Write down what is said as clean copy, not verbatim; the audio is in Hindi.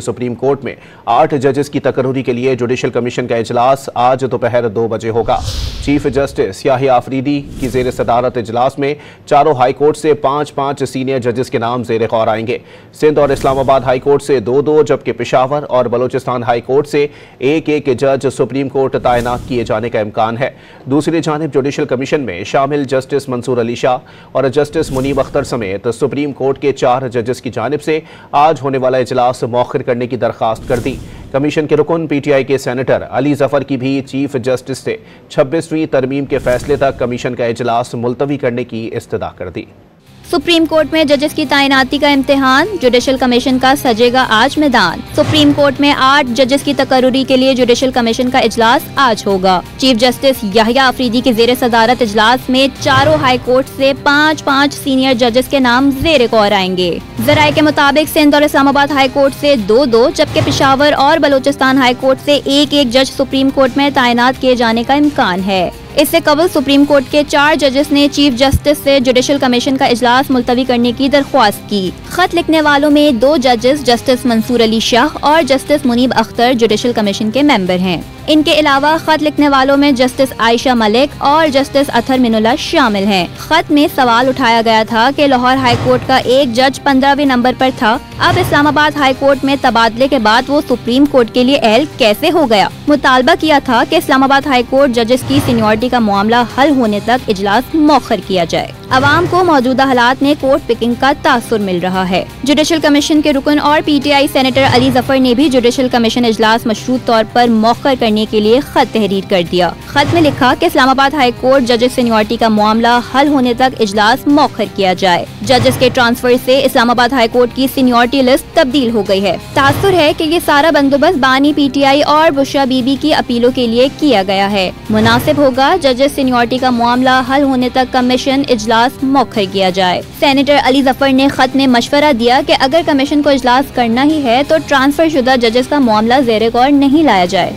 सुप्रीम कोर्ट में 8 जजेस की तकर्री के लिए जुडिशल कमीशन का इजलास आज दोपहर 2 बजे होगा। चीफ जस्टिस याहिया अफरीदी की जेर सदारत इजलास में चारों हाई कोर्ट से 5-5 सीनियर जजेस के नाम जेर गौर आएंगे। सिंध और इस्लामाबाद हाई कोर्ट से 2-2 जबकि पेशावर और बलोचिस्तान हाई कोर्ट से 1-1 जज सुप्रीम कोर्ट तैनात किए जाने का इम्कान है। दूसरी जानिब जुडिशल कमीशन में शामिल जस्टिस मंसूर अली शाह और जस्टिस मुनीब अख्तर समेत सुप्रीम कोर्ट के 4 जजेस की जानिब से आज होने वाला इजलास मौखर करने की दरखास्त कर दी। कमीशन के रुकन पीटीआई के सेनेटर अली जफर की भी चीफ जस्टिस से 26वीं तरमीम के फैसले तक कमीशन का इजलास मुलतवी करने की इस्तदा कर दी। सुप्रीम कोर्ट में जजेस की तैनाती का इम्तिहान, जुडिशल कमीशन का सजेगा आज मैदान। सुप्रीम कोर्ट में 8 जजेस की तकर्री के लिए जुडिशल कमीशन का इजलास आज होगा। चीफ जस्टिस याहिया अफरीदी की जेर सदारत इजलास में चारों हाई कोर्ट से 5-5 सीनियर जजेस के नाम जेर गौर आएंगे। जराये के मुताबिक सिंध और इस्लामाबाद हाई कोर्ट से 2-2 जबकि पेशावर और बलोचिस्तान हाई कोर्ट से 1-1 जज सुप्रीम कोर्ट में तैनात किए जाने का इम्कान है। इससे कबल सुप्रीम कोर्ट के 4 जजेस ने चीफ जस्टिस से जुडिशल कमीशन का इजलास मुलतवी करने की दरख्वास्त की। खत लिखने वालों में 2 जजेस जस्टिस मंसूर अली शाह और justice Munib Akhtar judicial commission के मेंबर हैं। इनके अलावा खत लिखने वालों में जस्टिस आयशा मलिक और जस्टिस अथर मिनुल्लाह शामिल हैं। खत में सवाल उठाया गया था कि लाहौर हाई कोर्ट का एक जज 15वें नंबर पर था, अब इस्लामाबाद हाई कोर्ट में तबादले के बाद वो सुप्रीम कोर्ट के लिए अहल कैसे हो गया। मुतालबा किया था कि इस्लामाबाद हाई कोर्ट जजेस की सीनियरिटी का मामला हल होने तक इजलास मौखर किया जाए। अवाम को मौजूदा हालात में कोर्ट पिकिंग का तासुर मिल रहा है। जुडिशल कमीशन के रुकन और पीटीआई सेनेटर अली जफर ने भी जुडिशल कमीशन इजलास मशरूत तौर पर मौखर करने के लिए खत तहरीर कर दिया। खत में लिखा कि इस्लामाबाद हाई कोर्ट जजेस सीनियरिटी का मामला हल होने तक इजलास मौखर किया जाए। जजेस के ट्रांसफर से इस्लामाबाद हाई कोर्ट की सीनियरिटी लिस्ट तब्दील हो गई है। तासुर है कि ये सारा बंदोबस्त बानी पीटीआई और बुशरा बीबी की अपीलों के लिए किया गया है। मुनासिब होगा जजेस सीनियरिटी का मामला हल होने तक कमीशन इजलास मौखर किया जाए। सेनेटर अली जफर ने खत में मशवरा दिया कि अगर कमीशन को इजलास करना ही है तो ट्रांसफर शुदा जजेस का मामला ज़ेरे गौर नहीं लाया जाए।